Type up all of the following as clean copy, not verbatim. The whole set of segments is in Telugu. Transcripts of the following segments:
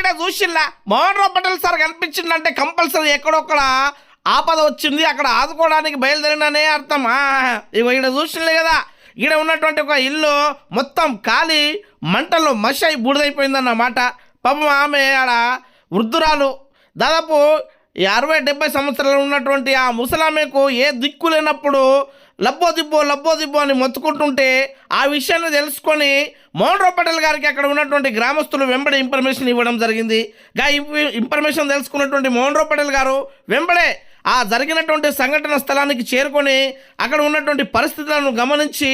ఈడ చూసిల్లా మోహన్ రావు పటేల్ సార్ కనిపించిందంటే కంపల్సరీ ఎక్కడొక్కడ ఆపద వచ్చింది, అక్కడ ఆదుకోవడానికి బయలుదేరిననే అర్థం. ఇగో ఈడ చూసిలే కదా, ఈడ ఉన్నటువంటి ఒక ఇల్లు మొత్తం కాలి మంటల్లో మషై బూడిదైపోయిందన్నమాట. పాపం ఆమె ఆడ వృద్ధురాలు, దాదాపు 60-70 సంవత్సరాలు ఉన్నటువంటి ఆ ముసలామెకు ఏ దిక్కు లేనప్పుడు లబ్బో దిబ్బో అని మొత్తుకుంటుంటే ఆ విషయాన్ని తెలుసుకొని మోహన్ రావు పటేల్ గారికి అక్కడ ఉన్నటువంటి గ్రామస్తులు వెంబడే ఇన్ఫర్మేషన్ ఇవ్వడం జరిగింది. ఇన్ఫర్మేషన్ తెలుసుకున్నటువంటి మోహన్ రావు పటేల్ గారు వెంబడే ఆ జరిగినటువంటి సంఘటన స్థలానికి చేరుకొని అక్కడ ఉన్నటువంటి పరిస్థితులను గమనించి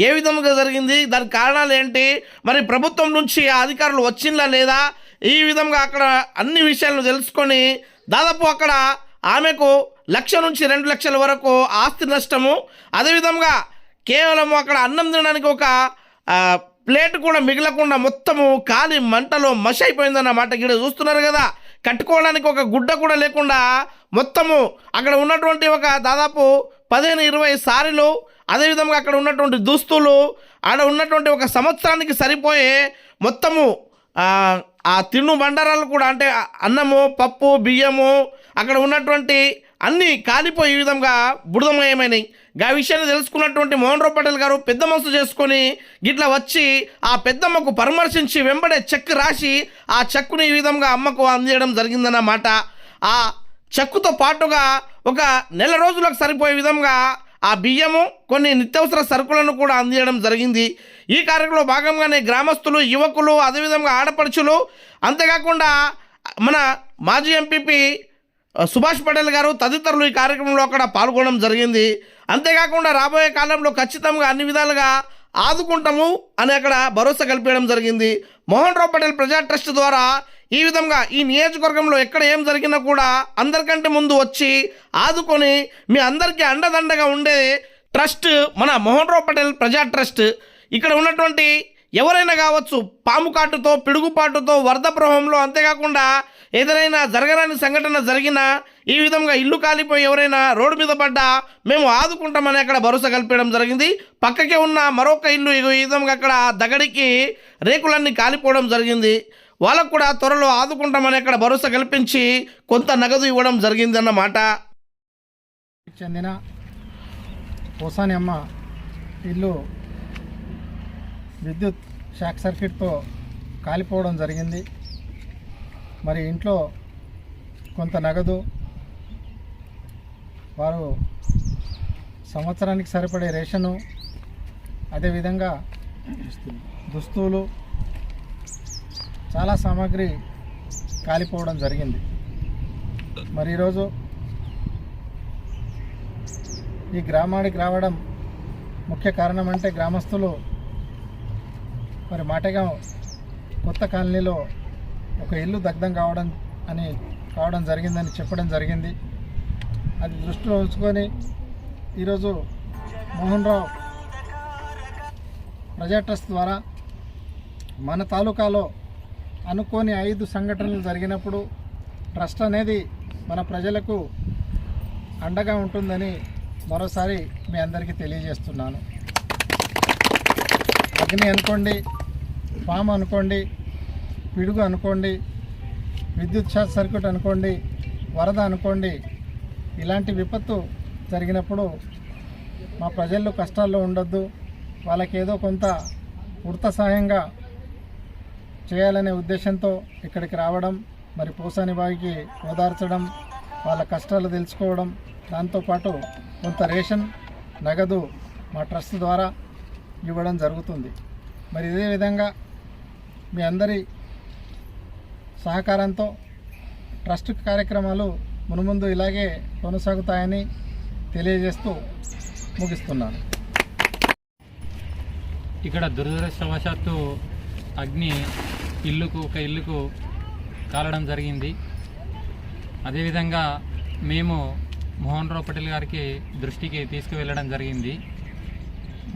ఏ విధంగా జరిగింది, దానికి కారణాలు ఏంటి, మరి ప్రభుత్వం నుంచి ఆ అధికారులు వచ్చిందా లేదా, ఈ విధంగా అక్కడ అన్ని విషయాలను తెలుసుకొని దాదాపు అక్కడ ఆమెకు 1 నుంచి 2 లక్షల వరకు ఆస్తి నష్టము, అదేవిధంగా కేవలం అక్కడ అన్నం తినడానికి ఒక ప్లేట్ కూడా మిగలకుండా మొత్తము కాలి మంటలో మషి అయిపోయిందన్నమాట. ఇక్కడ చూస్తున్నారు కదా, కట్టుకోవడానికి ఒక గుడ్డ కూడా లేకుండా మొత్తము అక్కడ ఉన్నటువంటి ఒక దాదాపు 15-20 సారీలు, అదేవిధంగా అక్కడ ఉన్నటువంటి దుస్తులు, ఆడ ఉన్నటువంటి ఒక సంవత్సరానికి సరిపోయే మొత్తము ఆ తిన్ను బండారాలు కూడా, అంటే అన్నము, పప్పు, బియ్యము, అక్కడ ఉన్నటువంటి అన్నీ కాలిపోయి ఈ విధంగా బురదమయమైనవి. ఆ విషయాన్ని తెలుసుకున్నటువంటి మోహన్ రావు పటేల్ గారు పెద్ద మనసు చేసుకొని గిట్లా వచ్చి ఆ పెద్దమ్మకు పరామర్శించి వెంబడే చెక్ రాసి ఆ చెక్కుని ఈ విధంగా అమ్మకు అందించడం జరిగిందన్నమాట. ఆ చెక్కుతో పాటుగా ఒక నెల రోజులకు సరిపోయే విధంగా ఆ బియ్యము, కొన్ని నిత్యావసర సరుకులను కూడా అందించడం జరిగింది. ఈ కార్యక్రమంలో భాగంగానే గ్రామస్తులు, యువకులు, అదేవిధంగా ఆడపడుచులు, అంతేకాకుండా మన మాజీ ఎంపీపీ సుభాష్ పటేల్ గారు తదితరులు ఈ కార్యక్రమంలో అక్కడ పాల్గొనడం జరిగింది. అంతేకాకుండా రాబోయే కాలంలో ఖచ్చితంగా అన్ని విధాలుగా ఆదుకుంటాము అని అక్కడ భరోసా కల్పించడం జరిగింది. మోహన్ రావు పటేల్ ప్రజా ట్రస్ట్ ద్వారా ఈ విధంగా ఈ నియోజకవర్గంలో ఎక్కడ ఏం జరిగినా కూడా అందరికంటే ముందు వచ్చి ఆదుకొని మీ అందరికీ అండదండగా ఉండే ట్రస్ట్ మన మోహన్ రావు పటేల్ ప్రజా ట్రస్ట్. ఇక్కడ ఉన్నటువంటి ఎవరైనా కావచ్చు, పాము కాటుతో, పిడుగుపాటుతో, వరద ప్రవాహంలో, అంతేకాకుండా ఏదైనా జరగరాని సంఘటన జరిగినా, ఈ విధంగా ఇల్లు కాలిపోయి ఎవరైనా రోడ్డు మీద పడ్డా మేము ఆదుకుంటామని అక్కడ భరోసా కల్పించడం జరిగింది. పక్కకే ఉన్న మరొక ఇల్లు ఈ విధంగా అక్కడ దగడికి రేకులన్నీ కాలిపోవడం జరిగింది. వాళ్ళకు కూడా త్వరలో ఆదుకుంటామని అక్కడ భరోసా కల్పించి కొంత నగదు ఇవ్వడం జరిగింది అన్నమాట. చెందిన పోసాని అమ్మ ఇల్లు విద్యుత్ షాక్ సర్క్యూట్తో కాలిపోవడం జరిగింది. మరి ఇంట్లో కొంత నగదు, వారు సంవత్సరానికి సరిపడే రేషను, అదేవిధంగా దుస్తులు, చాలా సామాగ్రి కాలిపోవడం జరిగింది. మరి ఈరోజు ఈ గ్రామానికి రావడం ముఖ్య కారణం అంటే గ్రామస్తులు మరి మాటగా కొత్త కాలనీలో ఒక ఇల్లు దగ్ధం కావడం జరిగిందని చెప్పడం జరిగింది. అది దృష్టిలో ఉంచుకొని ఈరోజు మోహన్ రావు ప్రజా ట్రస్ట్ ద్వారా మన తాలూకాలో అనుకోని 5 సంఘటనలు జరిగినప్పుడు ట్రస్ట్ అనేది మన ప్రజలకు అండగా ఉంటుందని మరోసారి మీ అందరికీ తెలియజేస్తున్నాను. అగ్ని అనుకోండి, పాము అనుకోండి, పిడుగు అనుకోండి, విద్యుత్ షార్ట్ సర్క్యూట్ అనుకోండి, వరద అనుకోండి, ఇలాంటి విపత్తు జరిగినప్పుడు మా ప్రజల్లో కష్టాల్లో ఉండొద్దు, వాళ్ళకి ఏదో కొంత ఉడత సహాయంగా చేయాలనే ఉద్దేశంతో ఇక్కడికి రావడం, మరి పోసాని బావికి ఓదార్చడం, వాళ్ళ కష్టాలు తెలుసుకోవడం, దాంతోపాటు కొంత రేషన్ నగదు మా ట్రస్ట్ ద్వారా ఇవ్వడం జరుగుతుంది. మరి ఇదే విధంగా మీ అందరి సహకారంతో ట్రస్ట్ కార్యక్రమాలు మునుముందు ఇలాగే కొనసాగుతాయని తెలియజేస్తూ ముగిస్తున్నాను. ఇక్కడ దురదృష్టవశాత్తు అగ్ని ఒక ఇల్లుకు కాలడం జరిగింది. అదేవిధంగా మేము మోహన్ రావు పటేల్ గారికి దృష్టికి తీసుకువెళ్ళడం జరిగింది.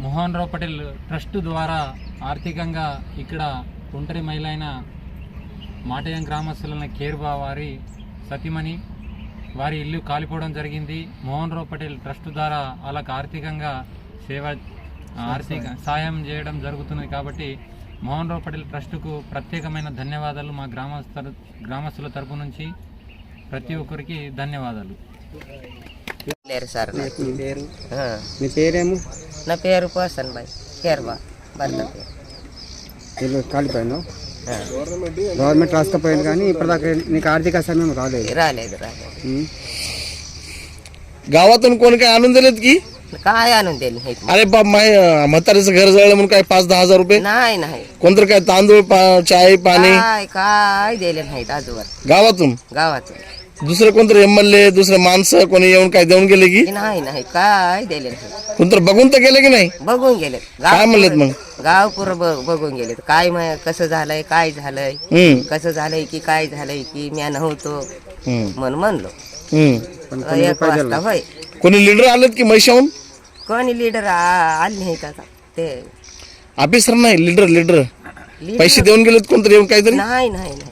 మోహన్ రావు పటేల్ ట్రస్ట్ ద్వారా ఆర్థికంగా ఇక్కడ ఒంటరి మహిళ అయిన మాటయం గ్రామస్తులైన కేర్బా వారి సతీమణి, వారి ఇల్లు కాలిపోవడం జరిగింది. మోహన్ రావు పటేల్ ట్రస్ట్ ద్వారా వాళ్ళకు ఆర్థిక సాయం చేయడం జరుగుతుంది. కాబట్టి మోహన్ రావు పటేల్ ట్రస్టుకు ప్రత్యేకమైన ధన్యవాదాలు. మా గ్రామస్తుల తరపు నుంచి ప్రతి ఒక్కరికి ధన్యవాదాలు. లేరు సార్ నాకు. మీ పేరేమో? నా పేరు పోసన్ బాయ్ కేర్వా భర్త పేరు. ఇల్లు కాలిపోయాను. గవర్నమెంట్ రాసుకపోయింది కానీ ఇప్పటిదాకా నీకు ఆర్థిక సమయం రాలేదు. राहिलेलं गावातून कोण काय आणून दिलेत की? काय आणून दिले नाहीत. अरे बाप माय म्हातारीचं घर जळलं म्हणून काय 5-10 हजार रुपये नाही नाही कोणतं काय तांदूळ चाय पाणी काय काय दिले नाहीत आजवर गावातून गावातून. दुसरे कोणतरी एमएलए दुसरे माणसं कोणी येऊन काय देऊन गेले की? नाही नाही काय दिले नाही. कोणतरी बघून तर गेले की नाही? बघून गेले काय म्हणलेत मग? गाव पुरं बघून गेलेत. काय कसं झालंय काय झालंय कसं झालंय की काय झालंय की म्या नव्हतो म्हणून म्हणलो. एक वाजता होय. कोणी लीडर आलेत की म्हैशाहून? कोणी लीडर आले नाहीत आता ते. ऑफिसर नाही लीडर leader पैसे देऊन गेलेत कोणतरी येऊन काहीतरी? नाही नाही नाही